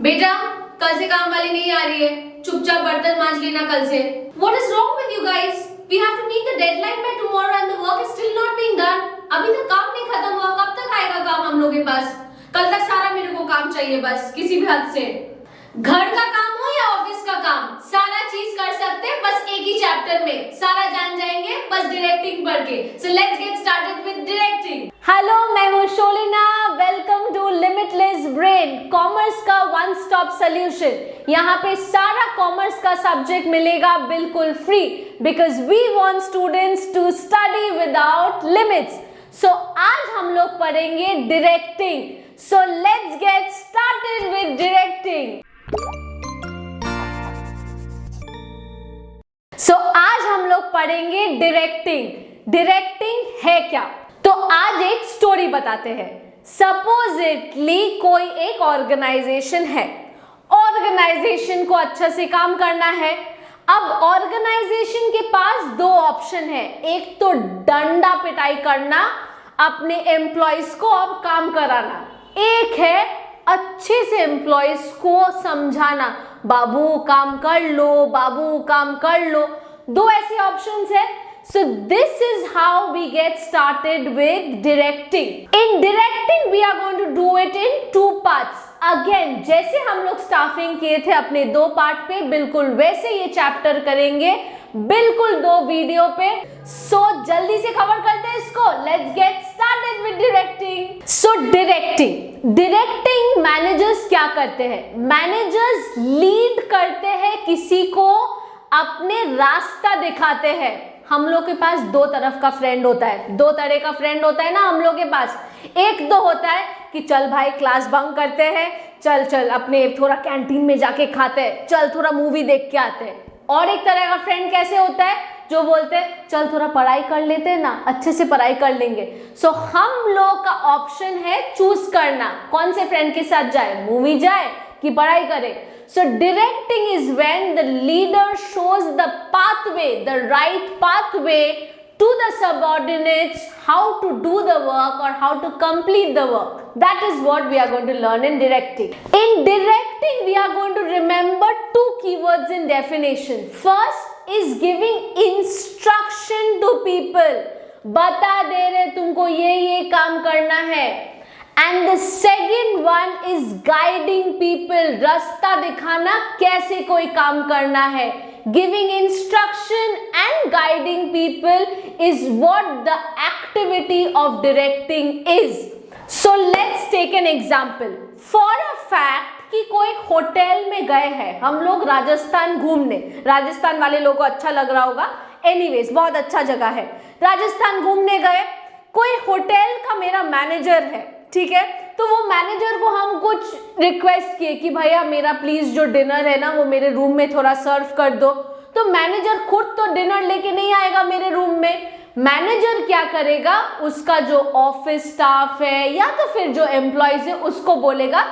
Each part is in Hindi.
बेटा कल से काम वाली नहीं आ रही है, चुपचाप बर्तन मांज लेना कल से। What is wrong with you guys? We have to meet the deadline by tomorrow and the work is still not being done. अभी तक काम नहीं खत्म हुआ, कब तक आएगा काम हम लोग के पास? कल तक सारा मेरे को काम चाहिए बस, किसी भी हद से। घर का काम हो या ऑफिस का काम, सारा चीज कर सकते हैं बस एक ही चैप्टर में, सारा जान जाएंगे बस डायरेक्टिंग पढ़ के। So let's get started with directing. Hello, मैं हूँ Sholina. Welcome to limitless brain, commerce का वन स्टॉप सोल्यूशन। यहाँ पे सारा कॉमर्स का सब्जेक्ट मिलेगा बिल्कुल free, because we want students to study without limits. So आज हम लोग पढ़ेंगे directing. So let's get started with directing. So आज हम लोग पढ़ेंगे डायरेक्टिंग। डायरेक्टिंग है क्या? तो आज एक स्टोरी बताते हैं। सपोजिटली कोई एक ऑर्गेनाइजेशन है, ऑर्गेनाइजेशन को अच्छा से काम करना है। अब ऑर्गेनाइजेशन के पास दो ऑप्शन है, एक तो डंडा पिटाई करना, अपने एम्प्लॉयज को अब काम कराना, एक है अच्छे से एम्प्लॉयज को समझाना, बाबू काम कर लो, बाबू काम कर लो। दो ऐसे ऑप्शंस है। So this is how we get started with directing. In directing we are going to do it in two parts. Again, जैसे हम लोग स्टाफिंग किए थे अपने दो पार्ट पे, बिल्कुल वैसे ये चैप्टर करेंगे, बिल्कुल दो वीडियो पे। So जल्दी से कवर करते हैं इसको। Let's get started with directing. So directing managers क्या करते हैं? मैनेजर्स लीड करते हैं, किसी को अपने रास्ता दिखाते हैं। हम लोग के पास दो तरफ का फ्रेंड होता है, दो तरह का फ्रेंड होता है ना हम लोग के पास। एक तो होता है कि चल भाई क्लास बंक करते हैं, चल अपने थोड़ा कैंटीन में जाके खाते हैं, चल थोड़ा मूवी देख के आते हैं। और एक तरह का फ्रेंड कैसे होता है, जो बोलते हैं चल थोड़ा पढ़ाई कर लेते हैं ना, अच्छे से पढ़ाई कर लेंगे। सो हम लोग का ऑप्शन है चूज करना, कौन से फ्रेंड के साथ जाए, मूवी जाए कि पढ़ाई करे। So directing is when the leader shows the pathway, the right pathway to the subordinates how to do the work or how to complete the work. That is what we are going to learn in directing. In directing, we are going to remember two keywords in definition. First is giving instruction to people. बता दे रहे तुमको ये काम करना है। And the second one is guiding people. रास्ता दिखाना कैसे कोई काम करना है। Giving instruction and guiding people is what the activity of directing is. So let's take an example. For a fact कि कोई होटल में गए हैं, हम लोग राजस्थान घूमने, राजस्थान वाले लोगों को अच्छा लग रहा होगा, एनीवेज बहुत अच्छा जगह है। राजस्थान घूमने गए, कोई होटल का मेरा मैनेजर है, ठीक है। तो वो मैनेजर को हम कुछ रिक्वेस्ट किए कि भैया मेरा प्लीज जो डिनर है ना वो मेरे रूम में थोड़ा सर्व कर दो। तो मैनेजर खुद तो डिनर लेके नहीं आएगा मेरे रूम में। मैनेजर क्या करेगा, उसका जो ऑफिस स्टाफ है या तो फिर जो एम्प्लॉयज है उसको बोलेगा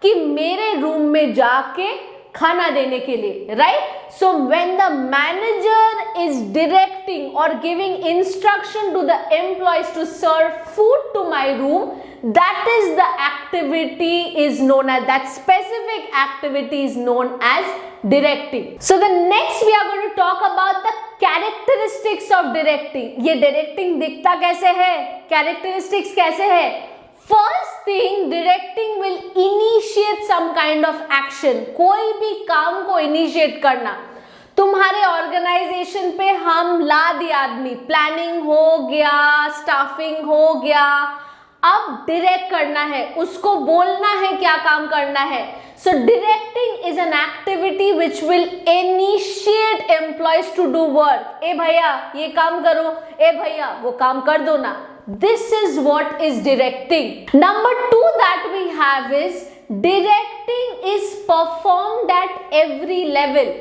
कि मेरे रूम में जाके खाना देने के लिए, right. So when the manager is directing और giving instruction to the employees to serve food to my room, that is the activity is known as, that specific activity is known as directing. So the next we are going to talk about the characteristics of directing. ये directing दिखता कैसे है, characteristics कैसे है? First thing, directing will initiate some kind of action. कोई भी काम को initiate करना। तुम्हारे ऑर्गेनाइजेशन पे हम ला दिए आदमी, प्लानिंग हो गया, स्टाफिंग हो गया, अब डायरेक्ट करना है, उसको बोलना है क्या काम करना है। So directing is an activity which will initiate employees to do work. ए भैया ये काम करो, ए भैया वो काम कर दो ना। This is what is directing. Number two that we have is directing is performed at every level,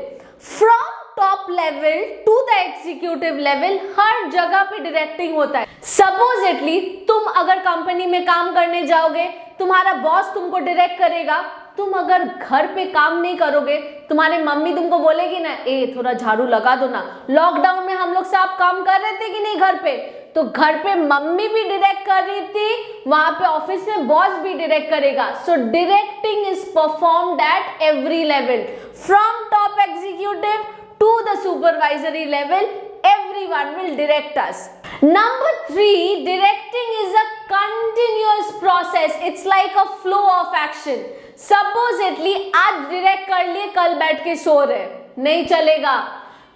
from top level to the executive level, हर जगह पे डायरेक्टिंग होता है। सपोजिटली तुम अगर कंपनी में काम करने जाओगे, तुम्हारा बॉस तुमको डायरेक्ट करेगा। तुम अगर घर पे काम नहीं करोगे, तुम्हारी मम्मी तुमको बोलेगी ना, ए थोड़ा झाड़ू लगा दो ना। लॉकडाउन में हम लोग सब काम कर रहे थे कि नहीं घर पे, तो घर पे मम्मी भी डायरेक्ट कर रही थी, वहां पे ऑफिस में बॉस भी डायरेक्ट करेगा. So directing is performed at every level, from top executive to the supervisory level. Everyone will direct us. Number 3, directing is a continuous process. It's like a flow of action. Supposedly आज direct कर लिए, कल बैठ के सो रहे, नहीं चलेगा.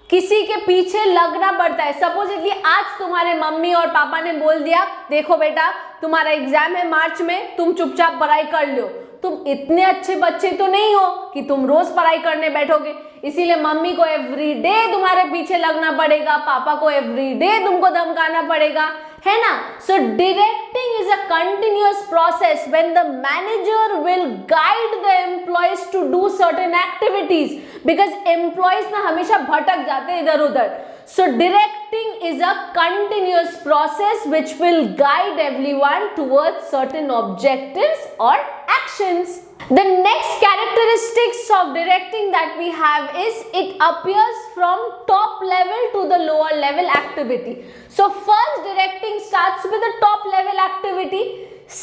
किसी के पीछे लगना पड़ता है. सपोजिटली आज तुम्हारे मम्मी और पापा ने बोल दिया, देखो बेटा तुम्हारा एग्जाम है मार्च में, तुम चुपचाप पढ़ाई कर लो. तुम इतने अच्छे बच्चे तो नहीं हो कि तुम रोज पढ़ाई करने बैठोगे, इसीलिए मम्मी को एवरीडे तुम्हारे पीछे लगना पड़ेगा, पापा को एवरीडे तुमको धमकाना पड़ेगा, है ना. So directing is a continuous process when the manager will guide the employees to do certain activities, because employees ना हमेशा भटक जाते हैं इधर उधर. So directing is a continuous process which will guide everyone towards certain objectives or actions. The next characteristics of directing that we have is it appears from top level to the lower level activity. So first directing starts with the top level activity.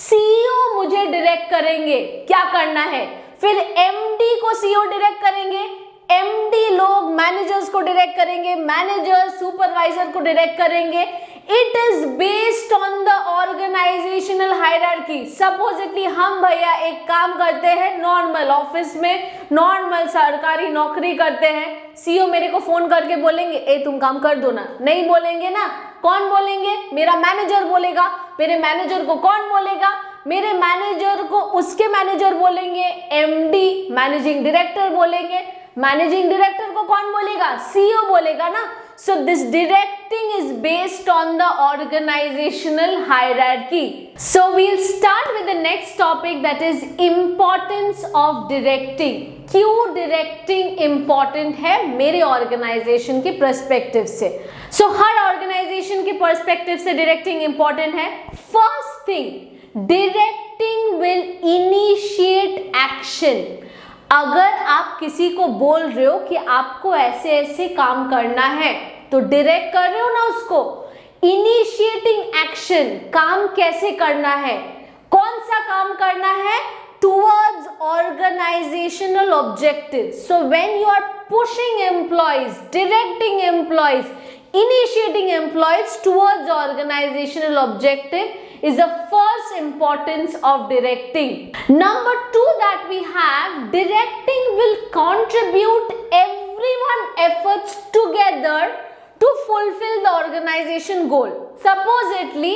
CEO मुझे direct करेंगे क्या करना है, फिर MD को CEO direct करेंगे, MD लोग मैनेजर्स को डायरेक्ट करेंगे, मैनेजर सुपरवाइजर को डायरेक्ट करेंगे. It is based on the organisational hierarchy. Supposedly हम भैया एक काम करते हैं नॉर्मल ऑफिस में, नॉर्मल सरकारी नौकरी करते हैं. सीईओ मेरे को फोन करके बोलेंगे ए तुम काम कर दो ना, नहीं बोलेंगे ना. कौन बोलेंगे? मेरा मैनेजर बोलेगा. मेरे मैनेजर को कौन बोलेगा? मेरे मैनेजर को उसके मैनेजर बोलेंगे, एमडी मैनेजिंग डायरेक्टर बोलेंगे. मैनेजिंग डायरेक्टर को कौन बोलेगा? सीईओ बोलेगा ना. So this directing is based on the organisational hierarchy. So we'll start with the next topic that is importance of directing. क्यों डायरेक्टिंग इंपॉर्टेंट है मेरे ऑर्गेनाइजेशन के पर्सपेक्टिव से. सो हर ऑर्गेनाइजेशन के पर्सपेक्टिव से डायरेक्टिंग इंपॉर्टेंट है. First thing, directing will initiate action. अगर आप किसी को बोल रहे हो कि आपको ऐसे ऐसे काम करना है तो डायरेक्ट कर रहे हो ना उसको. इनिशिएटिंग एक्शन, काम कैसे करना है, कौन सा काम करना है, towards organisational objective. So when you are pushing employees, directing employees, initiating employees towards organizational objective is the first importance of directing. Number 2 that we have, directing will contribute everyone efforts together to fulfill the organization goal. Supposedly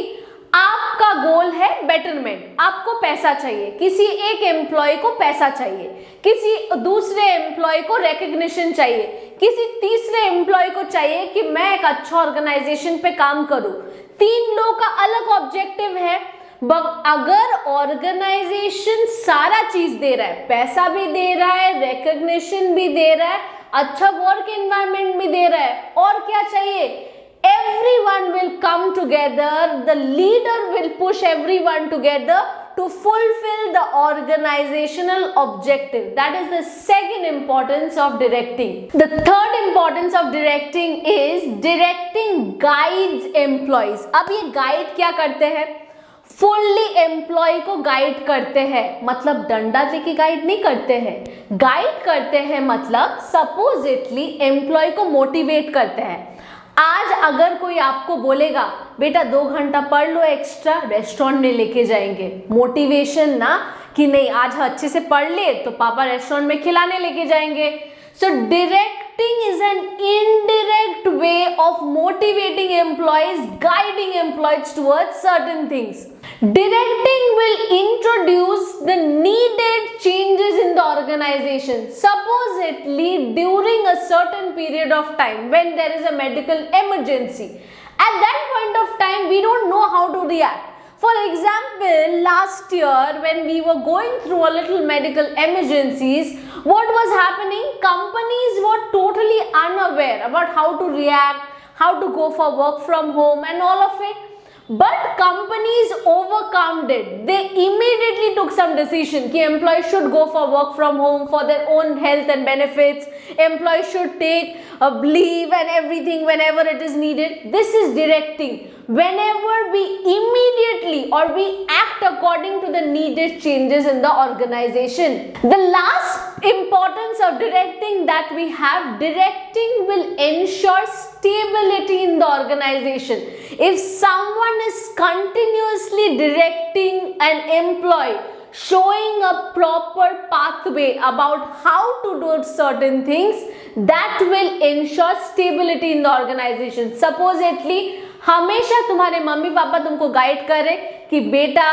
आपका गोल है बेटरमेंट, आपको पैसा चाहिए, किसी एक एम्प्लॉय को पैसा चाहिए, किसी दूसरे एम्प्लॉय को रिकग्निशन चाहिए, किसी तीसरे एम्प्लॉय को चाहिए कि मैं एक अच्छा ऑर्गेनाइजेशन पे काम करूं. 3 लोगों का अलग ऑब्जेक्टिव है. अगर ऑर्गेनाइजेशन सारा चीज दे रहा है, पैसा भी दे रहा है, रिकग्निशन भी दे रहा है, अच्छा वर्क एनवायरनमेंट भी दे रहा है, और क्या चाहिए? Everyone will come together, the leader will push everyone together to fulfill the organizational objective. That is the second importance of directing. The third importance of directing is directing guides employees. अब ये guide क्या करते हैं? फुल्ली एम्प्लॉय को गाइड करते हैं, मतलब डंडा लेके गाइड नहीं करते हैं. गाइड करते हैं मतलब सपोजिटली एम्प्लॉय को मोटिवेट करते हैं. आज अगर कोई आपको बोलेगा बेटा 2 घंटा पढ़ लो एक्स्ट्रा, रेस्टोरेंट में लेके जाएंगे, मोटिवेशन ना कि नहीं आज अच्छे से पढ़ ले तो पापा रेस्टोरेंट में खिलाने लेके जाएंगे. So directing is an indirect way of motivating employees, guiding employees towards certain things. Directing will introduce the needed changes in the organization. Supposedly during a certain period of time when there is a medical emergency, at that point of time we don't know how to react. For example, last year when we were going through a little medical emergencies, what was happening? Companies were totally unaware about how to react, how to go for work from home and all of it. but companies overcome it. They immediately took some decision कि employees should go for work from home for their own health and benefits. Employees should take a leave and everything whenever it is needed. This is directing. Whenever we immediately or we act according to the needed changes in the organization. The last importance of directing that we have, directing will ensure stability in the organization. If someone is continuously directing an employee, showing a proper pathway about how to do certain things, that will ensure stability in the organization. Supposedly हमेशा तुम्हारे मम्मी पापा तुमको गाइड करें कि बेटा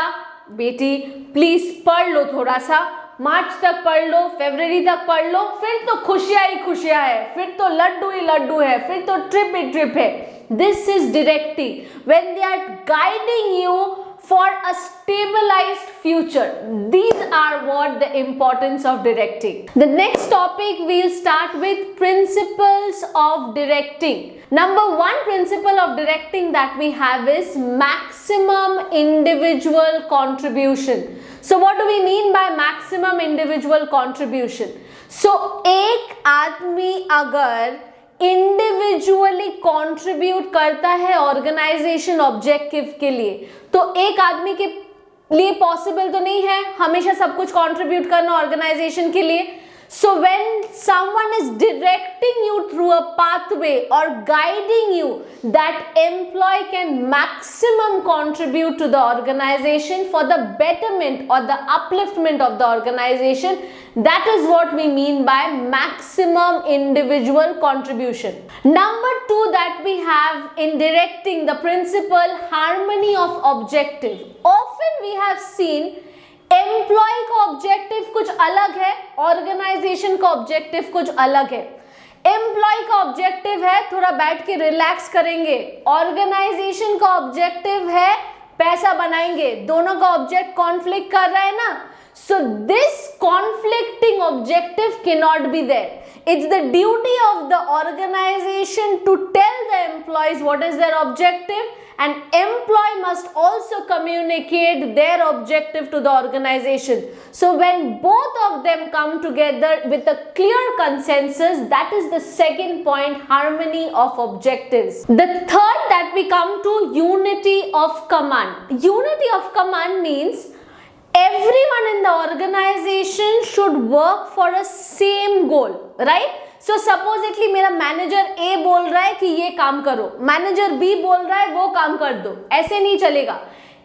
बेटी प्लीज पढ़ लो, थोड़ा सा मार्च तक पढ़ लो, फरवरी तक पढ़ लो, फिर तो खुशियां ही खुशियां है, फिर तो लड्डू ही लड्डू है, फिर तो ट्रिप ही ट्रिप है. This is directing. When they are guiding you for a stabilized future, these are what the importance of directing. The next topic we'll start with principles of directing. Number one principle of directing that we have is maximum individual contribution. So what do we mean by maximum individual contribution? So एक आदमी अगर इंडिविजुअली कंट्रीब्यूट करता है ऑर्गेनाइजेशन ऑब्जेक्टिव के लिए, तो एक आदमी के लिए पॉसिबल तो नहीं है हमेशा सब कुछ कंट्रीब्यूट करना ऑर्गेनाइजेशन के लिए. So when someone is directing you through a pathway or guiding you, that employee can maximum contribute to the organization for the betterment or the upliftment of the organization. That is what we mean by maximum individual contribution. Number two that we have in directing, the principle harmony of objective. Often we have seen employee का ऑब्जेक्टिव कुछ अलग है, ऑर्गेनाइजेशन का ऑब्जेक्टिव कुछ अलग है. एम्प्लॉय का ऑब्जेक्टिव है थोड़ा बैठ के रिलैक्स करेंगे, ऑर्गेनाइजेशन का ऑब्जेक्टिव है पैसा बनाएंगे. दोनों का ऑब्जेक्ट कॉन्फ्लिक्ट कर रहा है ना. So this conflicting objective can not be there. It's the duty of the organization to tell the employees what is their objective, and employee must also communicate their objective to the organization. So when both of them come together with a clear consensus, that is the second point, harmony of objectives. The third that we come to, unity of command. Unity of command means everyone in the organization should work for a same goal, right? So supposedly मेरा मैनेजर A बोल रहा है कि ये काम करो, मैनेजर B बोल रहा है वो काम कर दो, ऐसे नहीं चलेगा.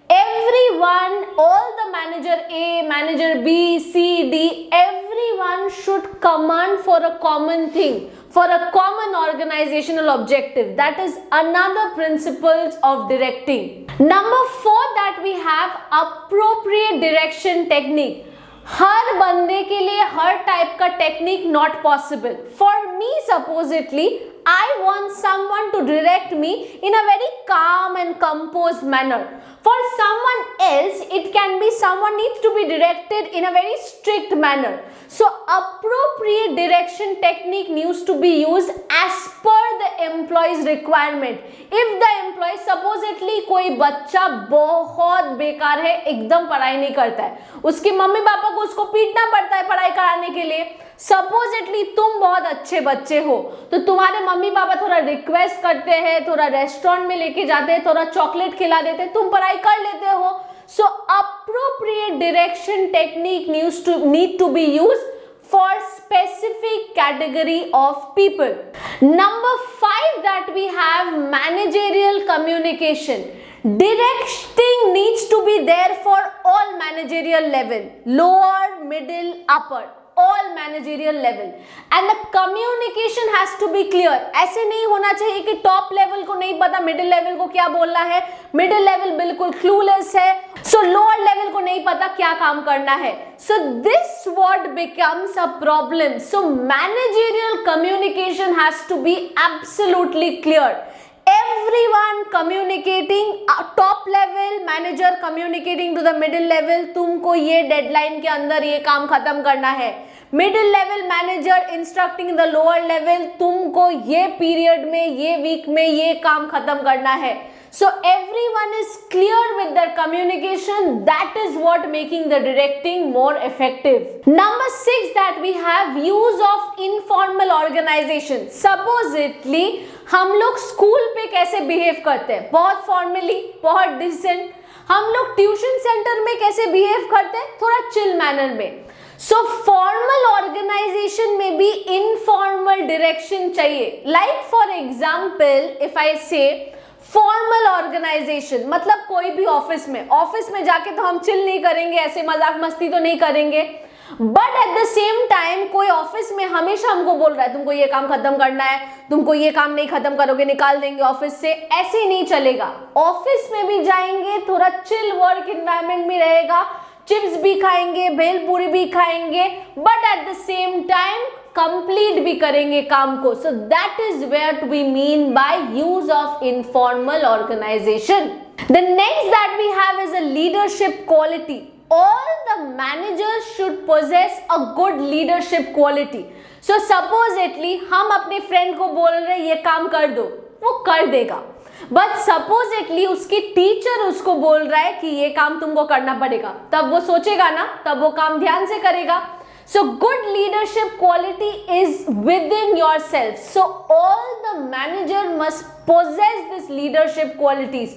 Everyone, all the manager A, manager B, C, D, everyone should command for a common thing, for a common organizational objective. That is another principles of directing. Number four that we have, appropriate direction technique. हर बंदे के लिए हर टाइप का technique not possible. For me supposedly I want someone to direct me in a very calm and composed manner. For someone else, it can be someone needs to be directed in a very strict manner. So appropriate direction technique needs to be used as per the employee's requirement. If the employee supposedly कोई बच्चा बहुत बेकार है, एकदम पढ़ाई नहीं करता है, उसके मम्मी पापा को उसको पीटना पड़ता है पढ़ाई कराने के लिए. सपोजिटली तुम बहुत अच्छे बच्चे हो तो तुम्हारे मम्मी पापा थोड़ा रिक्वेस्ट करते हैं, थोड़ा रेस्टोरेंट में लेके जाते हैं, थोड़ा चॉकलेट खिला देते हैं, तुम पढ़ाई कर लेते हो. So appropriate direction technique need to be used for specific category of people. Number 5 that we have, managerial communication. Directing needs to be there for all managerial level, lower, middle, upper, all managerial level, and the communication has to be clear. ऐसे नहीं होना चाहिए कि टॉप लेवल को नहीं पता मिडिल लेवल को क्या बोलना है, मिडिल लेवल बिल्कुल क्लूलेस है, सो लोअर लेवल को नहीं पता क्या काम करना है. So this what becomes a problem. So managerial communication has to be absolutely clear. Everyone communicating, top level manager communicating to the middle level, तुमको ये डेडलाइन के अंदर ये काम खत्म करना है. Middle level manager instructing the lower level, तुमको ये पीरियड में, ये वीक में ये काम खत्म करना है. So everyone is clear with their communication. That is what making the directing more effective. Number 6 that we have, use of informal organization. Supposedly हम लोग स्कूल पे कैसे बिहेव करते हैं, बहुत फॉर्मली, बहुत डिसेंट. हम लोग ट्यूशन सेंटर में कैसे बिहेव करते हैं, थोड़ा चिल मैनर में. सो फॉर्मल ऑर्गेनाइजेशन में भी इनफॉर्मल डायरेक्शन चाहिए. Like for example if I से फॉर्मल ऑर्गेनाइजेशन, मतलब कोई भी ऑफिस में जाके तो हम चिल नहीं करेंगे, ऐसे मजाक मस्ती तो नहीं करेंगे. But at the same time कोई ऑफिस में हमेशा हमको बोल रहा है तुमको ये काम खत्म करना है, तुमको ये काम नहीं खत्म करोगे निकाल देंगे ऑफिस से, ऐसे नहीं चलेगा. ऑफिस में भी जाएंगे, थोड़ा चिल वर्क एनवायरनमेंट में रहेगा, चिप्स भी खाएंगे, भेलपूरी भी खाएंगे, but at the same time complete भी करेंगे काम को. So that is where we mean by use of informal organisation. The next that we have is a leadership quality. All the managers should possess a good leadership quality. So supposedly हम अपने फ्रेंड को बोल रहे ये काम कर दो, वो कर देगा. बट सपोजिटली उसकी टीचर उसको बोल रहा है कि ये काम तुमको करना पड़ेगा, तब वो सोचेगा ना, तब वो काम ध्यान से करेगा. So good leadership quality is within yourself. So all the manager must possess this leadership qualities.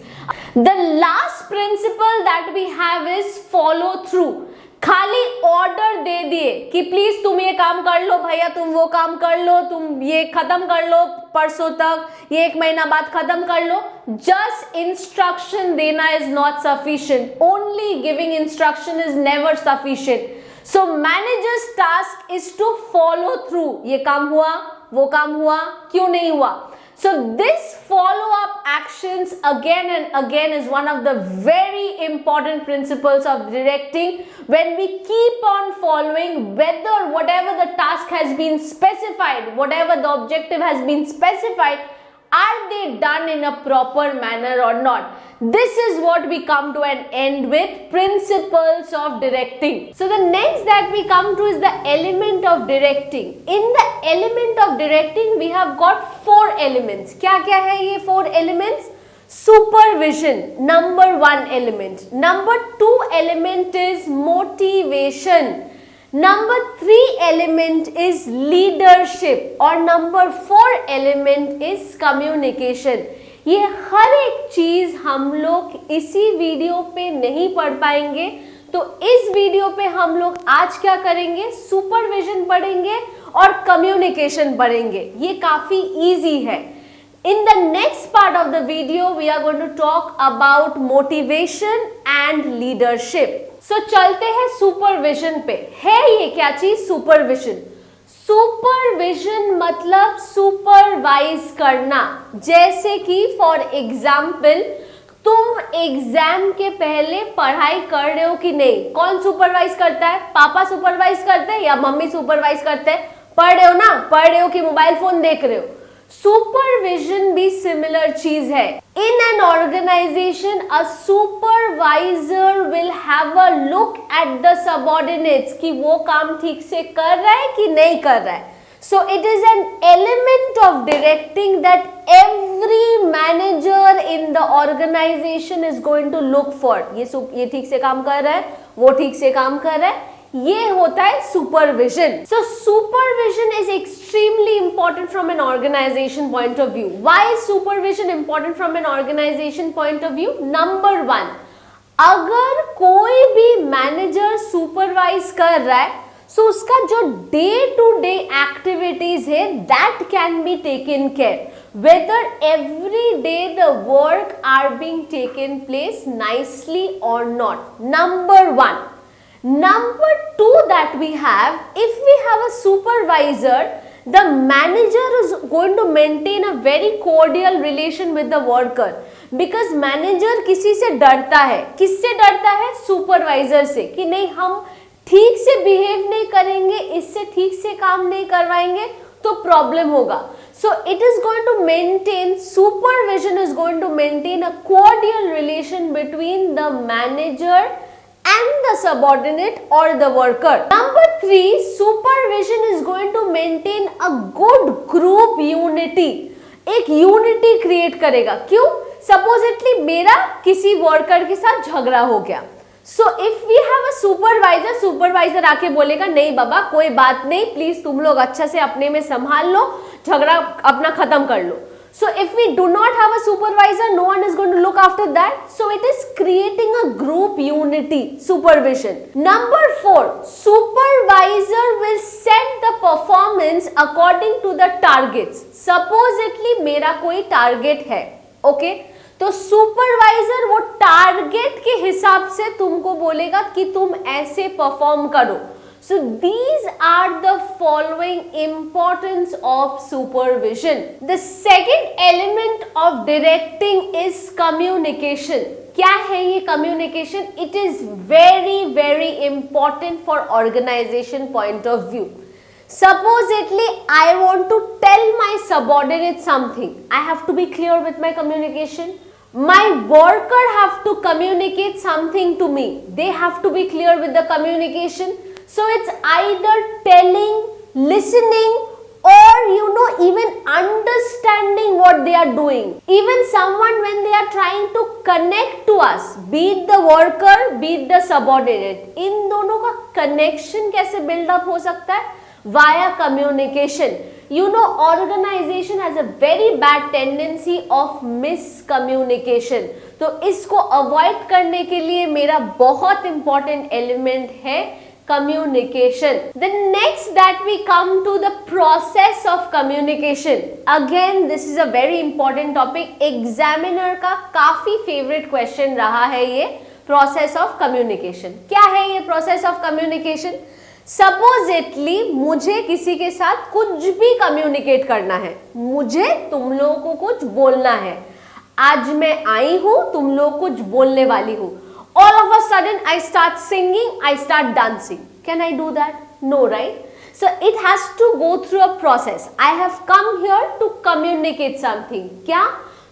The last principle that we have is follow through. खाली ऑर्डर दे दिए कि प्लीज तुम ये काम कर लो, भैया तुम वो काम कर लो, तुम ये खत्म कर लो परसों तक, ये 1 महीना बाद खत्म कर लो. जस्ट इंस्ट्रक्शन देना is not sufficient. Only giving instruction is never sufficient. So manager's task is to follow through. ये काम हुआ, वो काम हुआ, क्यों नहीं हुआ. So this follow-up actions again and again is one of the very important principles of directing. When we keep on following, whether whatever the task has been specified, whatever the objective has been specified, are they done in a proper manner or not? This is what we come to an end with, principles of directing. So the next that we come to is the element of directing. In the element of directing we have got 4 elements. क्या क्या है ये 4 elements? Supervision, number 1 element. Number 2 element is motivation. Number 3 element is leadership और number 4 element is communication. ये हर एक चीज हम लोग इसी वीडियो पे नहीं पढ़ पाएंगे, तो इस वीडियो पे हम लोग आज क्या करेंगे, सुपरविजन पढ़ेंगे और कम्युनिकेशन पढ़ेंगे. ये काफी इजी है. In the next part of the video we are going to talk about motivation and leadership. So चलते हैं सुपरविजन पे. है ये क्या चीज, सुपरविजन. सुपरविजन मतलब सुपरवाइज करना. जैसे कि फॉर एग्जाम्पल तुम एग्जाम के पहले पढ़ाई कर रहे हो कि नहीं, कौन सुपरवाइज करता है, पापा सुपरवाइज करते हैं या मम्मी सुपरवाइज करते हैं. पढ़ रहे हो ना, पढ़ रहे हो कि मोबाइल फोन देख रहे हो. सुपरविजन भी सिमिलर चीज है. In an organisation a supervisor will have a look at the subordinates कि वो काम ठीक से कर रहा है कि नहीं कर रहा है. So it is an element of directing that every manager in the organisation is going to look for. ये ठीक से काम कर रहा है, वो ठीक से काम कर रहा है, ये होता है supervision. So supervision is extremely important from an organisation point of view. Why is supervision important from an organisation point of view? Number 1, अगर कोई भी मैनेजर सुपरवाइज कर रहा है सो उसका जो डे टू डे एक्टिविटीज है that can be taken care, whether every day the work are being taken place nicely और not. Number 1. Number 2 that we have, if we have a supervisor, the manager is going to maintain a very cordial relation with the worker, because manager किसी से डरता है. किससे डरता है? सुपरवाइजर से, कि नहीं हम ठीक से बिहेव नहीं करेंगे, इससे ठीक से काम नहीं करवाएंगे तो प्रॉब्लम होगा. So it is going to maintain, supervision is going to maintain a cordial relation between the manager and the subordinate or the worker. Number 3, supervision is going to maintain a good group unity. एक unity create करेगा. क्यों? सपोजिटली मेरा किसी वर्कर के साथ झगड़ा हो गया, so if we have a supervisor, supervisor आके बोलेगा नहीं बाबा कोई बात नहीं, प्लीज तुम लोग अच्छा से अपने में संभाल लो, झगड़ा अपना खत्म कर लो. So if we do not have a supervisor, no one is going to look after that. So it is creating a group unity, supervision. Number 4, supervisor will set the performance according to the targets. Supposedly मेरा कोई target है, okay? तो सुपरवाइजर वो टारगेट के हिसाब से तुमको बोलेगा कि तुम ऐसे परफॉर्म करो. So these are the following importance of supervision. The second element of directing is communication. क्या है ये communication? It is very very important for organization point of view. Supposedly I want to tell my subordinate something. I have to be clear with my communication. My worker have to communicate something to me. They have to be clear with the communication. So it's either telling, listening, or even understanding what they are doing. Even someone when they are trying to connect to us, be it the worker, be it the subordinate, इन दोनों का connection कैसे build up हो सकता है? Via communication. Organization has a very bad tendency of miscommunication. तो इसको avoid करने के लिए मेरा बहुत important element है communication. The next that we come to the process of communication. Again, this is a very important topic. Examiner का काफी favorite question रहा है ये process of communication. क्या है ये process of communication? Supposedly मुझे किसी के साथ कुछ भी communicate करना है, मुझे तुम लोगों को कुछ बोलना है. आज मैं आई हूं, तुम लोग कुछ बोलने वाली हूं. All of a sudden I start singing, I start dancing. Can I do that? No, right? So it has to go through a process. I have come here to communicate something. क्या?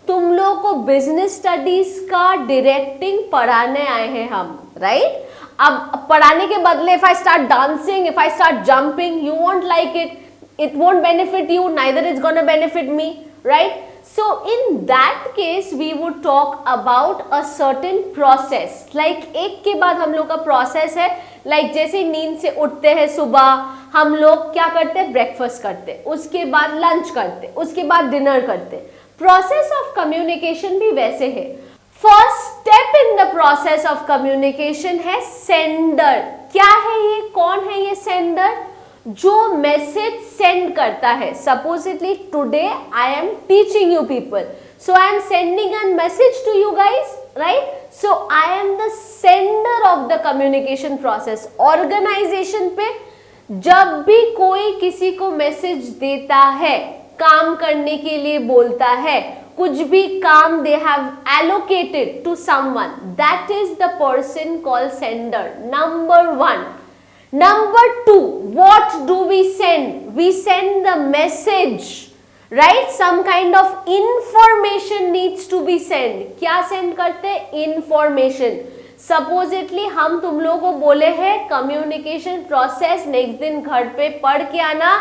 तुम लोग को business studies का directing पढ़ाने आए हैं हम, right? अब पढ़ाने के बदले if I start dancing, if I start jumping, you won't like it. It won't benefit you, neither it's gonna benefit me, right? So in that case we would talk about a certain process. Like एक के बाद हम लोग का process है, like जैसे नींद से उठते हैं सुबह, हम लोग क्या करते हैं? ब्रेकफास्ट करते हैं, उसके बाद लंच करते हैं, उसके बाद डिनर करते हैं. प्रोसेस ऑफ कम्युनिकेशन भी वैसे है. First step in the process of communication है सेंडर. क्या है ये? कौन है ये सेंडर? जो मैसेज सेंड करता है. Supposedly today I am teaching you people, so I am sending an message to you guys, right? So I am the sender of the communication process. Organisation पे जब भी कोई किसी को मैसेज देता है, काम करने के लिए बोलता है, कुछ भी काम they have allocated to someone, that is the person called sender. Number 1. Number 2, what do we send? We send the message, right? Some kind of information needs to be sent. क्या send करते हैं? Information. Supposedly हम तुम लोगों को बोले हैं communication process next दिन घर पे पढ़ के आना,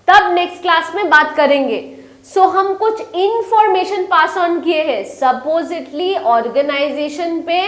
तब next क्लास में बात करेंगे. सो हम कुछ इंफॉर्मेशन पास ऑन किए हैं. सपोजिटली ऑर्गेनाइजेशन पे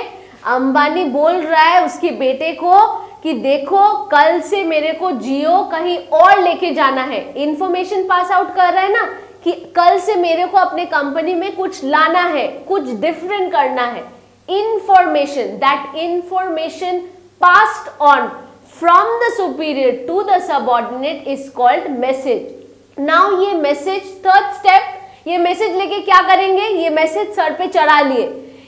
अंबानी बोल रहा है उसके बेटे को कि देखो कल से मेरे को जियो कहीं और लेके जाना है. इंफॉर्मेशन पास आउट कर रहा है ना कि कल से मेरे को अपने कंपनी में कुछ लाना है, कुछ डिफरेंट करना है. Information, that information passed on from the superior to the subordinate is called message. Now ये मैसेज, थर्ड स्टेप, ये मैसेज लेके क्या करेंगे? ये मैसेज सर पे चढ़ा लिए,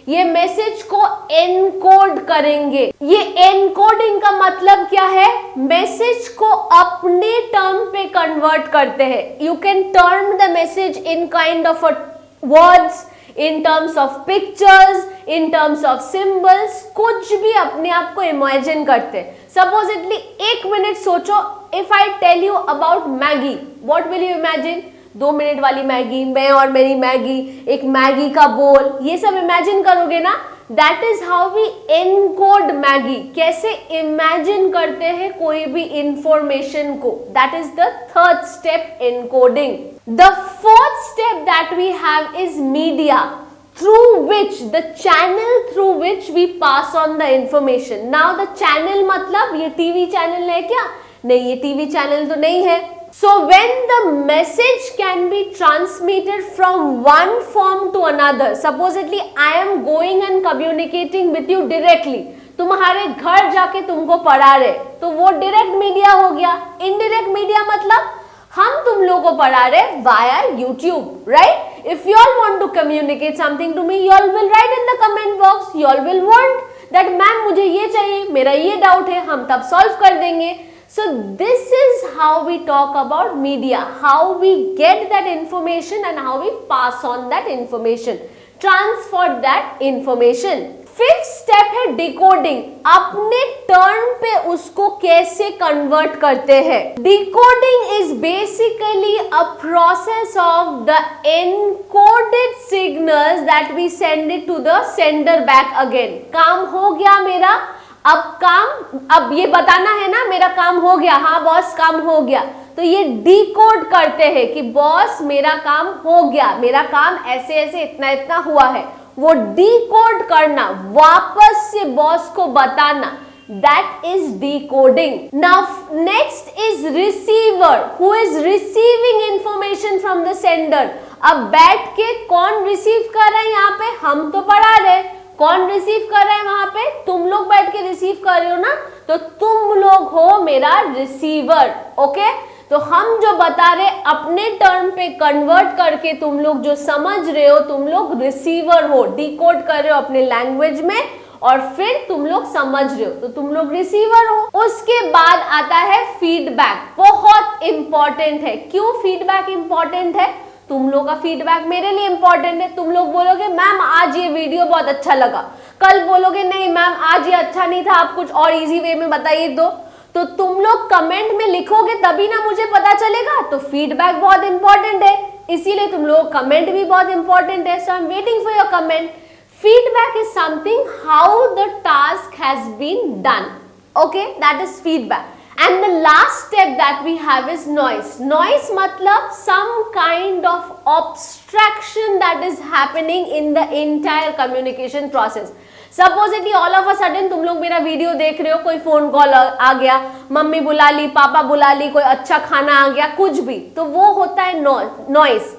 ये मैसेज को एनकोड करेंगे. ये एनकोडिंग का मतलब क्या है? मैसेज को अपने टर्म पे कन्वर्ट करते हैं. You can turn the message in kind of words, in terms of pictures, in terms of symbols, कुछ भी अपने आप को इमेजिन करते हैं. सपोजिटली 1 मिनट सोचो, if I tell you about Maggi, what will you imagine? 2 minute वाली मैगी, मैं और मेरी मैगी, एक मैगी का बोल, ये सब इमेजिन करोगे ना. That is how we encode Maggi. कैसे इमेजिन करते हैं कोई भी इंफॉर्मेशन को. That is the third step, encoding. The fourth step that we have is media. the channel through which we pass on the information. Now the channel मतलब ये टीवी चैनल है क्या? नहीं, ये टीवी चैनल तो नहीं है. So when the message can be transmitted from one form to another, supposedly I am going and communicating with you directly. तुम्हारे घर जाके तुमको पढ़ा रहे, तो वो डायरेक्ट मीडिया हो गया. इनडायरेक्ट मीडिया मतलब हम तुम लोगों को पढ़ा रहे via YouTube, right? If you all want to communicate something to me, you all will write in the comment box. You all will want that ma'am मुझे ये चाहिए, मेरा ये डाउट है, हम तब सॉल्व कर देंगे. So this is how we talk about media, how we get that information and how we pass on that information, transfer that information. Fifth step है डिकोडिंग. अपने टर्न पे उसको कैसे कन्वर्ट करते हैं. Decoding is basically a process of the encoded signals that we send it to the sender back again. काम हो गया मेरा, अब ये बताना है ना मेरा काम हो गया, हाँ बॉस काम हो गया, तो ये डिकोड करते हैं कि बॉस मेरा काम हो गया, मेरा काम ऐसे ऐसे इतना इतना हुआ है. वो डिकोड करना, वापस से बॉस को बताना, that is decoding. Now next is receiver, who is receiving information from the sender. अब बैठ के कौन रिसीव कर रहा है यहाँ पे, हम तो पढ़ा रहे, कौन रिसीव कर रहा है वहां पे, तुम लोग बैठ के रिसीव कर रहे हो ना, तो तुम लोग हो मेरा रिसीवर. ओके, तो हम जो बता रहे अपने टर्म पे कन्वर्ट करके तुम लोग जो समझ रहे हो, तुम लोग रिसीवर हो, डिकोड कर रहे हो अपने लैंग्वेज में और फिर तुम लोग समझ रहे हो, तो तुम लोग रिसीवर हो. उसके बाद आता है फीडबैक. बहुत इंपॉर्टेंट है. क्यों फीडबैक इंपॉर्टेंट है? तुम लोग का फीडबैक मेरे लिए इंपॉर्टेंट है. तुम लोग बोलोगे मैम आज ये वीडियो बहुत अच्छा लगा, कल बोलोगे नहीं मैम आज ये अच्छा नहीं था, आप कुछ और इजी वे में बताइए तो तुम लोग कमेंट में लिखोगे तभी ना मुझे पता चलेगा. तो फीडबैक बहुत इंपॉर्टेंट है, इसीलिए तुम लोग कमेंट भी बहुत इंपॉर्टेंट है. So I am waiting for your comment. Feedback is something how the task has been done. Okay, that is feedback. And the last step that we have is noise. Noise मतलब some kind of abstraction that is happening in the entire communication process. Supposedly all of a sudden तुम लोग मेरा वीडियो देख रहे हो, कोई फोन कॉल आ गया, मम्मी बुला ली, पापा बुला ली, कोई अच्छा खाना आ गया, कुछ भी, तो वो होता है नॉइस.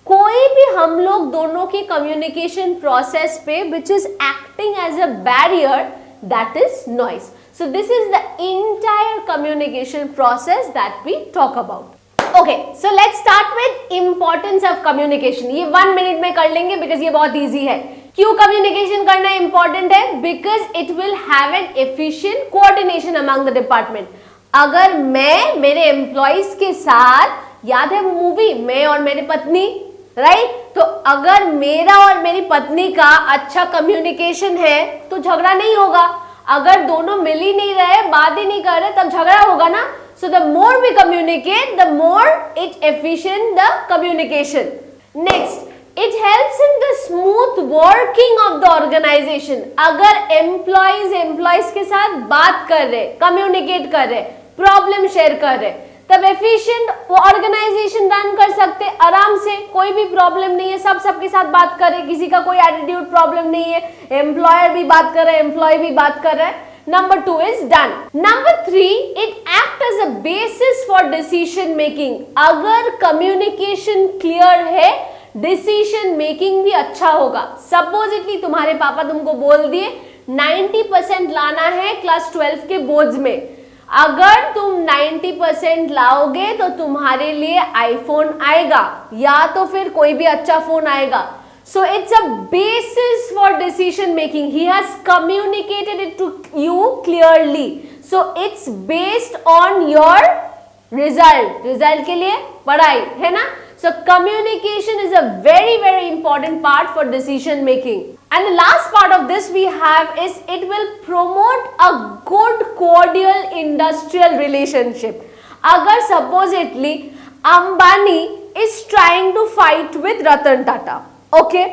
कोई भी हम लोग दोनों की कम्युनिकेशन प्रोसेस पे which is acting as a barrier, that is noise. So this is the entire communication process that we talk about. Okay, so let's start with importance of communication. ये 1 मिनट में कर लेंगे because ये बहुत easy है. क्यों communication करना important है? Because it will have an efficient coordination among the department. अगर मैं मेरे employees के साथ, याद है वो मूवी मैं और मेरी पत्नी, राइट? तो अगर मेरा और मेरी पत्नी का अच्छा कम्युनिकेशन है तो झगड़ा नहीं होगा. अगर दोनों मिल ही नहीं रहे, बात ही नहीं कर रहे, तब झगड़ा होगा ना. So the more we communicate, the more it efficient the communication. Next, it helps in the smooth working of the organisation. अगर एम्प्लॉइज के साथ बात कर रहे, कम्युनिकेट कर रहे, प्रॉब्लम शेयर कर रहे, तब एफिशिएंट वो ऑर्गेनाइजेशन रन कर सकते आराम से. कोई भी प्रॉब्लम नहीं है, सबके साथ बात कर रहे, किसी का कोई एटीट्यूड प्रॉब्लम नहीं है, एम्प्लॉयर भी बात कर रहा है, एम्प्लॉय भी बात कर रहा है. Number 2 is done. Number 3, it act as a basis for decision making. अगर कम्युनिकेशन क्लियर है, डिसीजन मेकिंग भी अच्छा होगा. सपोजिटली तुम्हारे पापा तुमको बोल दिए 90% लाना है क्लास 12 के बोर्ड्स में. अगर तुम 90% लाओगे तो तुम्हारे लिए आईफोन आएगा या तो फिर कोई भी अच्छा फोन आएगा. So it's a basis for decision making. He has communicated it to you clearly. So it's based on your result के लिए पढ़ाई है ना. So communication is a very important part for decision making. And the last part of this we have is it will promote a good cordial industrial relationship. अगर supposedly Ambani is trying to fight with Ratan Tata, okay?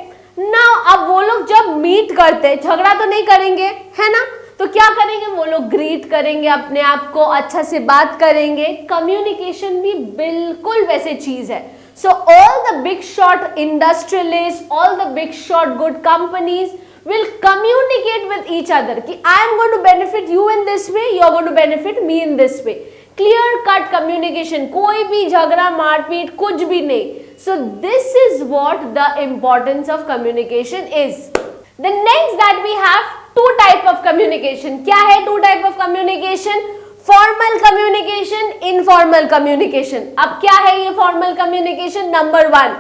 Now अब वो लोग जब meet करते हैं, झगड़ा तो नहीं करेंगे है ना, तो क्या करेंगे वो लोग, ग्रीट करेंगे, अपने आप को अच्छा से बात करेंगे. कम्युनिकेशन भी बिल्कुल वैसे चीज है. So all the big shot industrialists, all the big shot good companies will communicate with each other कि I am going to benefit you in this way, you are going to benefit me in this way. Clear cut communication, कोई भी झगड़ा मारपीट कुछ भी नहीं. So this is what the importance of communication is. The next that we have two type of communication. क्या है two type of communication? Formal communication, informal communication. अब क्या है ये formal communication? Number 1,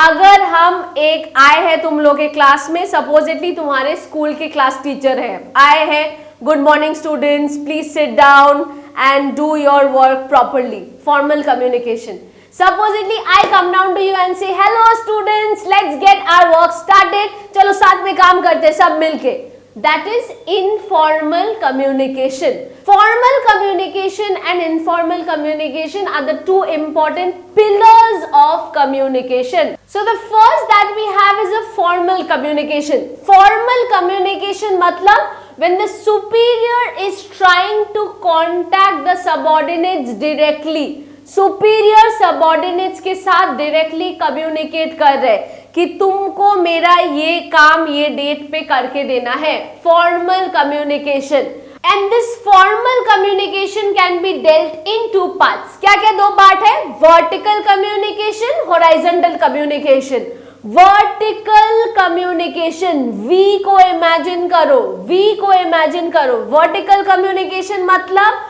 अगर हम एक आए हैं तुम लोग के क्लास में, सपोजिटली तुम्हारे स्कूल के क्लास टीचर है, आए हैं, good morning students, please sit down and do your work properly. Formal communication. Supposedly I come down to you and say hello students, let's get our work started. चलो साथ में काम करते हैं सब मिलके. That is informal communication. Formal communication and informal communication are the two important pillars of communication. So the first that we have is a formal communication. Formal communication मतलब when the superior is trying to contact the subordinates directly. Superior subordinates के साथ डायरेक्टली कम्युनिकेट कर रहे कि तुमको मेरा ये काम ये डेट पे करके देना है. Formal communication. And this formal communication can be dealt in two parts. क्या क्या दो पार्ट है? Vertical communication, horizontal communication. Vertical communication, V को इमेजिन करो, वी को इमेजिन करो. वर्टिकल कम्युनिकेशन मतलब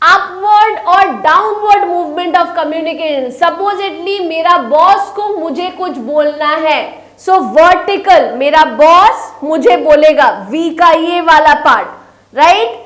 अपवर्ड और downward movement of communication. Supposedly मेरा बॉस को मुझे कुछ बोलना है, सो वर्टिकल मेरा बॉस मुझे बोलेगा, वी का ये वाला पार्ट, राइट.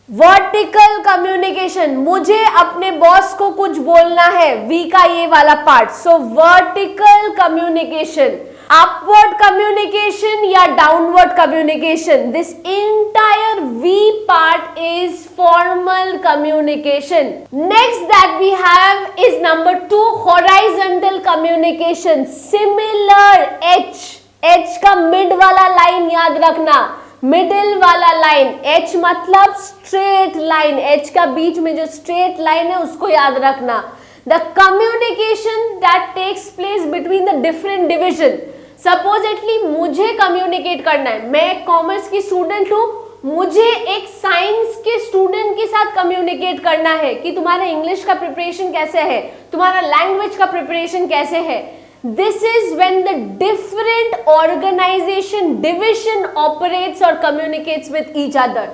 वर्टिकल कम्युनिकेशन, मुझे अपने बॉस को कुछ बोलना है, वी का ये वाला पार्ट, सो वर्टिकल कम्युनिकेशन. upward communication या downward communication, this entire V part is formal communication. Next that we have is number 2, horizontal communication. Similar H, H का mid वाला line याद रखना, मिडिल वाला लाइन. H मतलब स्ट्रेट लाइन, H का बीच में जो स्ट्रेट लाइन है उसको याद रखना. The communication that takes place between the different division. Supposedly मुझे कम्युनिकेट करना है, मैं कॉमर्स की स्टूडेंट हूं, मुझे एक साइंस के स्टूडेंट के साथ कम्युनिकेट करना है कि तुम्हारा इंग्लिश का प्रिपरेशन कैसे है, तुम्हारा लैंग्वेज का प्रिपरेशन कैसे है. This is when the different organisation division operates और communicates with each other.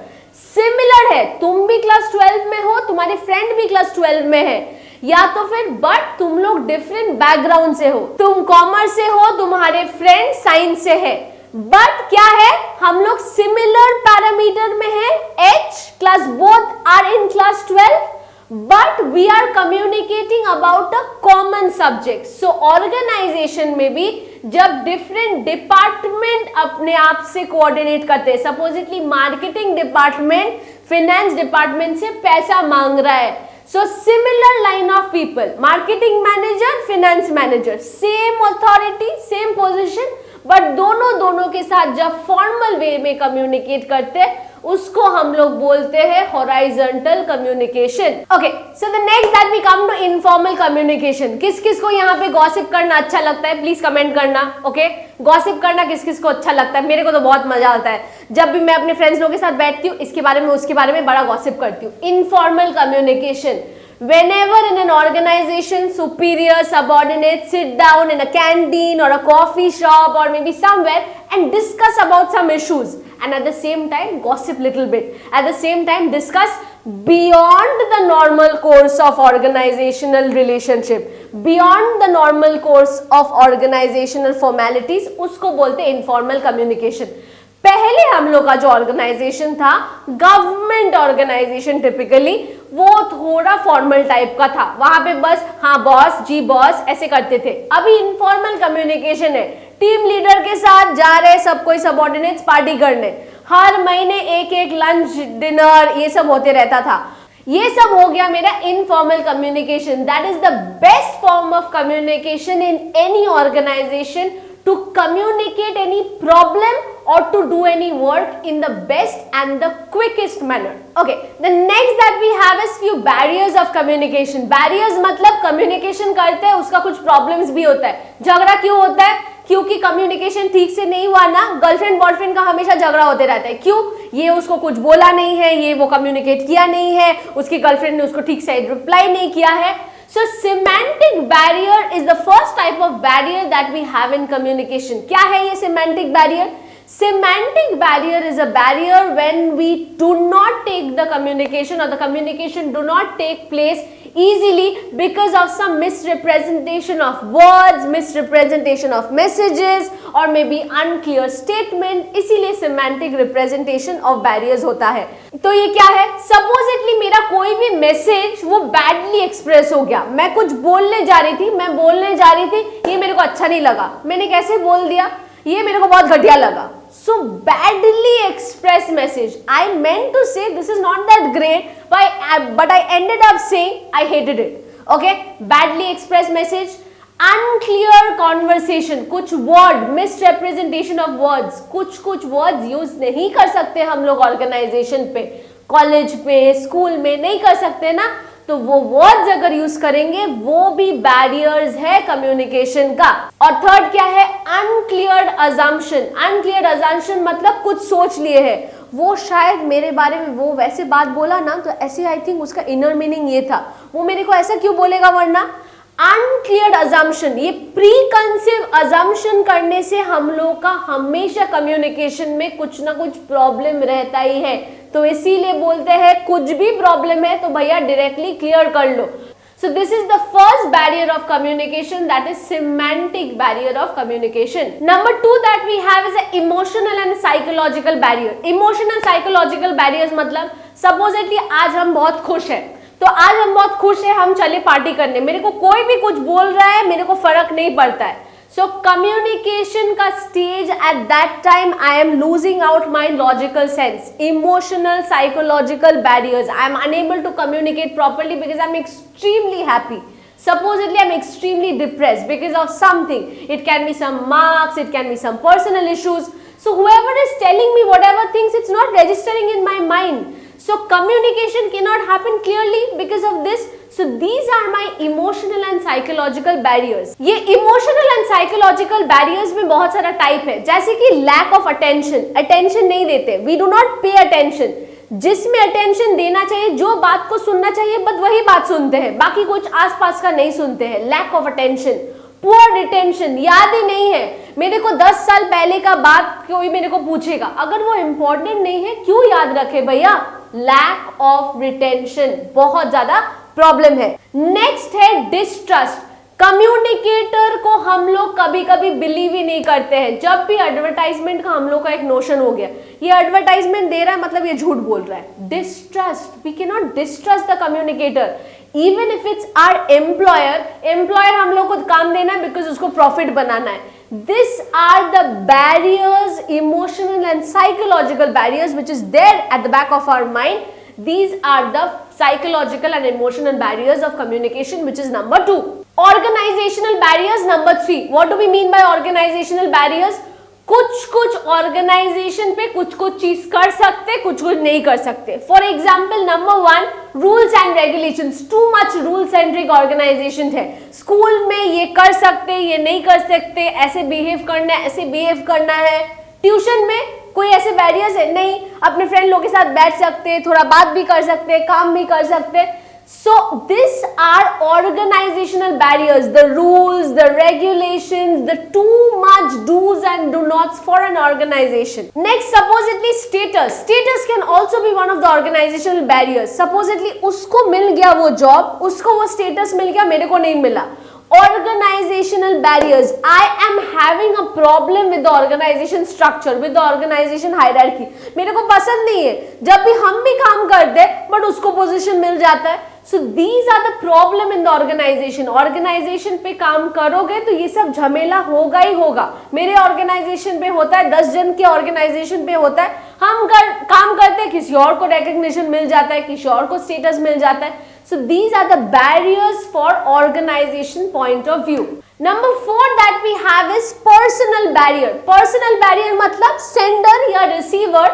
Similar है, तुम भी क्लास 12 में हो, तुम्हारे फ्रेंड भी क्लास 12 में है, या तो फिर बट तुम लोग डिफरेंट बैकग्राउंड से हो, तुम कॉमर्स से हो, तुम्हारे फ्रेंड साइंस से है, बट क्या है हम लोग सिमिलर पैरामीटर में है. H class both are in class 12 but we are communicating about a common subject. So organisation में भी जब डिफरेंट डिपार्टमेंट अपने आप से कोऑर्डिनेट करते हैं, supposedly marketing department finance department से पैसा मांग रहा है, so similar line of people, marketing manager, finance manager, same authority, same position, but दोनों के साथ जब formal way में communicate करते हैं उसको हम लोग बोलते हैं horizontal communication. Okay, so the next that we come to informal communication. किस किस को यहाँ पे gossip करना अच्छा लगता है, प्लीज कमेंट करना. ओके, गॉसिप करना किस किस को अच्छा लगता है? मेरे को तो बहुत मजा आता है, जब भी मैं अपने फ्रेंड्स लोगों के साथ बैठती हूँ इसके बारे में उसके बारे में बड़ा गॉसिप करती हूँ. Informal communication, whenever in an organization superior subordinates sit down in a canteen or a coffee shop or maybe somewhere and discuss about some issues and at the same time gossip little bit, at the same time discuss beyond the normal course of organizational relationship, beyond the normal course of organizational formalities, उसको बोलते हैं informal communication. पहले हम लोग का जो ऑर्गेनाइजेशन था गवर्नमेंट ऑर्गेनाइजेशन, टिपिकली वो थोड़ा फॉर्मल टाइप का था, वहां पे बस हाँ बॉस जी बॉस ऐसे करते थे. अभी इनफॉर्मल कम्युनिकेशन है, टीम लीडर के साथ जा रहे सब कोई सबऑर्डिनेट्स पार्टी करने, हर महीने एक एक लंच डिनर ये सब होते रहता था. ये सब हो गया मेरा informal communication. That is the best form of communication in any organisation to communicate any problem or to do any work in the best and the quickest manner. Okay, the next that we have is few barriers of communication. Barriers मतलब communication करते हैं उसका कुछ problems भी होता है. झगड़ा क्यों होता है? क्योंकि कम्युनिकेशन ठीक से नहीं हुआ ना. गर्लफ्रेंड बॉयफ्रेंड का हमेशा झगड़ा होते रहता है. क्यों? ये उसको कुछ बोला नहीं है, ये वो कम्युनिकेट किया नहीं है, उसकी गर्लफ्रेंड ने उसको ठीक से रिप्लाई नहीं किया है. So semantic barrier is the first type of barrier that we have in communication. क्या है ये semantic barrier? Semantic barrier is a barrier when we do not take the communication or the communication do not take place easily because of some misrepresentation of words, misrepresentation of messages or maybe unclear statement. इसीलिए semantic representation of barriers होता है. तो ये क्या है? Supposedly मेरा कोई भी मैसेज वो badly express हो गया. मैं कुछ बोलने जा रही थी, ये मेरे को अच्छा नहीं लगा. मैंने कैसे बोल दिया? ये मेरे को बहुत घटिया लगा. So badly expressed message. I meant to say this is not that great, but I ended up saying I hated it. Okay? Badly expressed message. Unclear conversation. कुछ word, misrepresentation of words. कुछ words use नहीं कर सकते हम लोग organization पे, college पे, school में नहीं कर सकते ना. तो वो वर्ड्स अगर यूज करेंगे वो भी बैरियर्स है कम्युनिकेशन का. और थर्ड क्या है? अनक्लियर्ड अजम्पशन. अनक्लियर्ड अजम्पशन मतलब कुछ सोच लिए है, वो शायद मेरे बारे में वो वैसे बात बोला ना तो ऐसे आई थिंक उसका इनर मीनिंग ये था, वो मेरे को ऐसा क्यों बोलेगा वरना. अनक्लियर्ड अजम्पशन, ये प्री कंसीव अजम्पशन करने से हम लोग का हमेशा कम्युनिकेशन में कुछ ना कुछ प्रॉब्लम रहता ही है. तो इसीलिए बोलते हैं कुछ भी प्रॉब्लम है तो भैया डायरेक्टली क्लियर कर लो. So this is the first barrier of communication, that is semantic barrier of communication. Number 2 that we have is a emotional and psychological barrier. Emotional psychological barriers मतलब supposedly आज हम बहुत खुश हैं, तो आज हम बहुत खुश हैं, हम चले पार्टी करने, मेरे को कोई भी कुछ बोल रहा है मेरे को फर्क नहीं पड़ता है. So communication का stage at that time I am losing out my logical sense. Emotional, psychological barriers. I am unable to communicate properly because I am extremely happy. Supposedly I am extremely depressed because of something. It can be some marks, it can be some personal issues. So whoever is telling me whatever things, it's not registering in my mind. So communication cannot happen clearly because of this. So these are my emotional and psychological barriers. ये emotional and psychological barriers में बहुत सारा टाइप है, जैसे कि lack of attention. Attention नहीं देते, we do not pay attention. जिसमें attention देना चाहिए, जो बात को सुनना चाहिए बस वही बात सुनते हैं, बाकी कुछ आसपास का नहीं सुनते हैं. Lack of attention. Poor retention, याद ही नहीं है. मेरे को 10 साल पहले का बात कोई मेरे को पूछेगा, अगर वो important नहीं है क्यों याद रखे भैया. Lack of retention बहुत ज्यादा प्रॉब्लम है. नेक्स्ट है डिस्ट्रस्ट. कम्युनिकेटर को हम लोग कभी कभी बिलीव ही नहीं करते हैं. जब भी एडवर्टाइजमेंट का हम लोग का एक नोशन हो गया, ये एडवर्टाइजमेंट दे रहा है मतलब ये झूठ बोल रहा है. Distrust, we can not distrust the communicator even if it's our employer. Employer हम लोग को काम देना है बिकॉज उसको प्रॉफिट बनाना है. These are the barriers, emotional and psychological barriers which is there at the back of our mind. These are the psychological and emotional barriers of communication, which is number 2. Organizational barriers, number 3. What do we mean by organizational barriers? कुछ ऑर्गेनाइजेशन पे कुछ चीज कर सकते, कुछ नहीं कर सकते. For example number 1, rules and regulations. Too much rule centric organisation है. स्कूल में ये कर सकते, ये नहीं कर सकते, ऐसे बिहेव करना है, ऐसे बिहेव करना है. ट्यूशन में कोई ऐसे बैरियर्स है नहीं, अपने फ्रेंड लोग के साथ बैठ सकते, थोड़ा बात भी कर सकते, काम भी कर सकते. So these are organizational barriers, the rules, the regulations, the too much do's and do nots for an organization. Next, supposedly status. Status can also be one of the organizational barriers. Supposedly उसको मिल गया वो job, उसको वो status मिल गया, मेरे को नहीं मिला. Organizational barriers. I am having a problem with the organization structure, with the organization hierarchy. मेरे को पसंद नहीं है जब भी हम भी काम करते बट उसको पोजीशन मिल जाता है. So these are the problem in the organization. Organization पे काम करोगे तो ये सब झमेला होगा ही होगा. मेरे ऑर्गेनाइजेशन पे होता है, 10 जन के ऑर्गेनाइजेशन पे होता है, हम काम करते हैं, किसी और को रिकग्निशन मिल जाता है, किसी और को स्टेटस मिल जाता है. So these are the barriers for organization point of view. Number 4 that we have is personal barrier. Personal barrier मतलब sender या receiver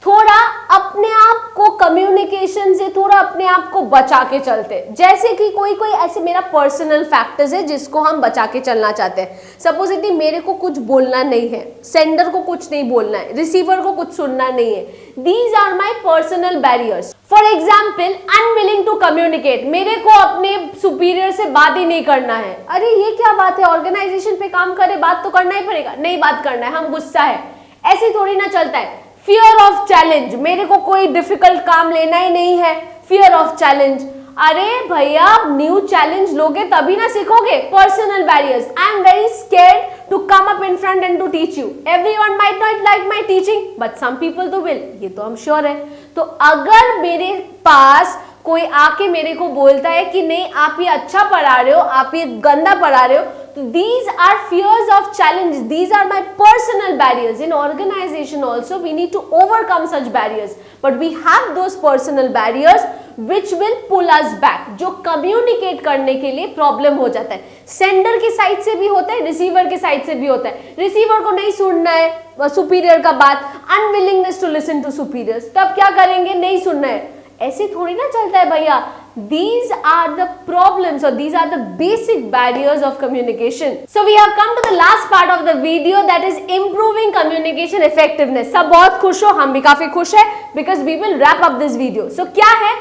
थोड़ा अपने आप को कम्युनिकेशन से थोड़ा अपने आप को बचा के चलते हैं। जैसे कि कोई कोई ऐसे मेरा पर्सनल फैक्टर्स है जिसको हम बचा के चलना चाहते हैं। सपोजिटली मेरे को कुछ बोलना नहीं है, सेंडर को कुछ नहीं बोलना है, रिसीवर को कुछ सुनना नहीं है। These are my personal barriers. For example unwilling to communicate, मेरे को अपने सुपीरियर से बात ही नहीं करना है। अरे ये क्या बात है, ऑर्गेनाइजेशन पे काम करे, बात तो करना ही पड़ेगा, नहीं बात करना है, हम गुस्सा है, ऐसे थोड़ी ना चलता है। फियर ऑफ चैलेंज, मेरे को कोई डिफिकल्ट काम लेना ही नहीं है, फियर ऑफ चैलेंज। अरे भैया न्यू चैलेंज लोगे तभी ना सीखोगे। Personal barriers, I am very scared to come up in front and to teach you, everyone might not like my teaching but some people तो विल, ये तो हम श्योर है। तो अगर मेरे पास कोई आके मेरे को बोलता है कि नहीं आप ये अच्छा पढ़ा रहे हो, आप ये गंदा पढ़ा रहे हो, तो these are fears of challenge, these are my personal barriers. In organization also we need to overcome such barriers, but we have those personal barriers which will pull us back, जो communicate करने के लिए प्रॉब्लम हो जाता है। सेंडर की साइड से भी होता है, रिसीवर की साइड से भी होता है। रिसीवर को नहीं सुनना है सुपीरियर का बात, unwillingness to listen to superiors, तब क्या करेंगे, नहीं सुनना है, ऐसे थोड़ी ना चलता है भैया। These are the problems or these are the basic barriers of communication. So we have come to the last part of the video, that is improving communication effectiveness. सब बहुत खुश हो, हम भी काफी खुश है because we will wrap up this video. So क्या है,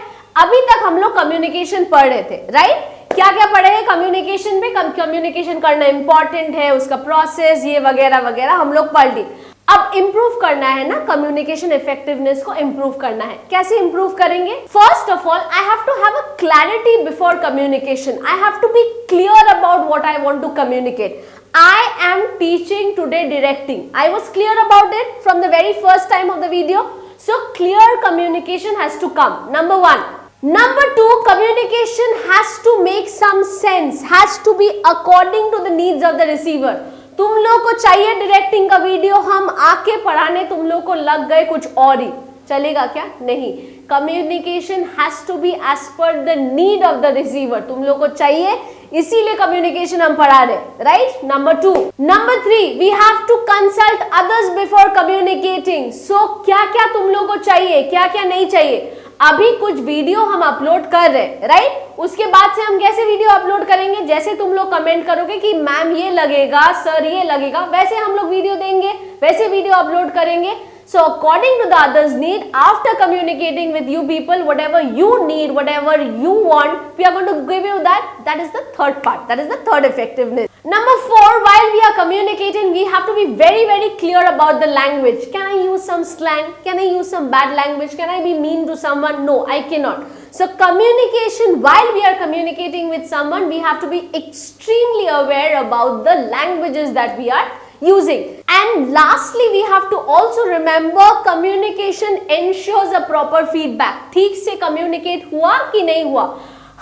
अभी तक हम लोग communication पढ़ रहे थे, right? क्या क्या पढ़े हैं कम्युनिकेशन में, कम्युनिकेशन करना इंपॉर्टेंट है, उसका प्रोसेस ये वगैरह वगैरह हम लोग पढ़ ली। अब इंप्रूव करना है ना, कम्युनिकेशन इफेक्टिवनेस को इंप्रूव करना है। कैसे इंप्रूव करेंगे? First of all I have to have a clarity before communication, I have to be clear about what I want to communicate. I am teaching today directing. I was clear about it from the very first time of the video. So clear communication has to come. Number 1. Number 2, communication has to make some sense, has to be according to the needs of the receiver. तुम लोग को चाहिए डायरेक्टिंग का वीडियो, हम आके पढ़ाने तुम लोग को लग गए कुछ और ही, चलेगा क्या? नहीं। Communication has to be as per the need of the receiver, तुम लोग को चाहिए, इसीलिए कम्युनिकेशन हम पढ़ा रहे, right? Number 2। Number 3, we have to consult others before communicating. So क्या क्या तुम लोग को चाहिए, क्या क्या नहीं चाहिए। अभी कुछ वीडियो हम अपलोड कर रहे हैं, राइट? उसके बाद से हम कैसे वीडियो अपलोड करेंगे, जैसे तुम लोग कमेंट करोगे कि मैम ये लगेगा, सर ये लगेगा, वैसे हम लोग वीडियो देंगे, वैसे वीडियो अपलोड करेंगे। So according to the others' need, after communicating with you people, whatever you need, whatever you want, we are going to give you that. That is the third part. That is the third effectiveness. Number 4, while we are communicating, we have to be very, very clear about the language. Can I use some slang? Can I use some bad language? Can I be mean to someone? No, I cannot. So communication, while we are communicating with someone, we have to be extremely aware about the languages that we are using. And lastly, we have to also remember communication ensures a proper feedback. ठीक से communicate हुआ कि नहीं हुआ।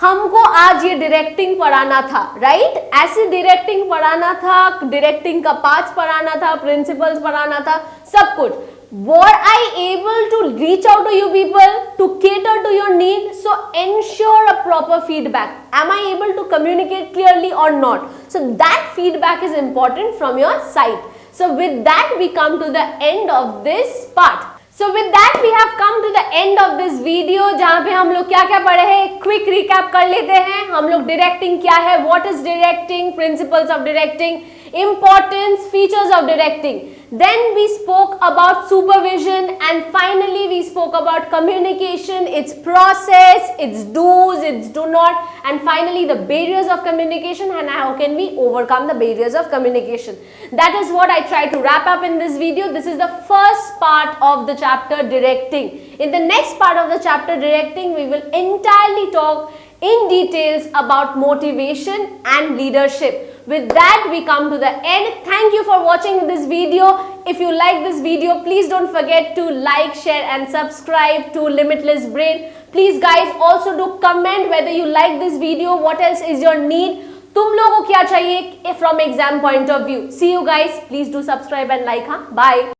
हमको आज ये डायरेक्टिंग पढ़ाना था, राइट? ऐसे डायरेक्टिंग पढ़ाना था, डायरेक्टिंग का पार्ट्स पढ़ाना था, प्रिंसिपल्स पढ़ाना था, सब कुछ। Were I able to reach out to you people to cater to your need? So ensure a proper feedback. Am I able to communicate clearly or not? So that feedback is important from your side. So with that we come to the end of this part. So with that we have come to the end of this video, जहाँ पे हम लोग क्या क्या पढ़े हैं, क्विक रिकैप कर लेते हैं। हम लोग डायरेक्टिंग क्या है, what is directing, principles of directing, importance, features of directing. Then we spoke about supervision, and finally we spoke about communication, its process, its do's, its do not, and finally the barriers of communication and how can we overcome the barriers of communication. That is what I try to wrap up in this video. This is the first part of the chapter directing. In the next part of the chapter directing, we will entirely talk in details about motivation and leadership. With that we come to the end. Thank you for watching this video. If you like this video, please don't forget to like, share and subscribe to Limitless Brain. Please guys also do comment whether you like this video, what else is your need, तुम लोगों को क्या चाहिए from exam point of view. See you guys, please do subscribe and like. Bye.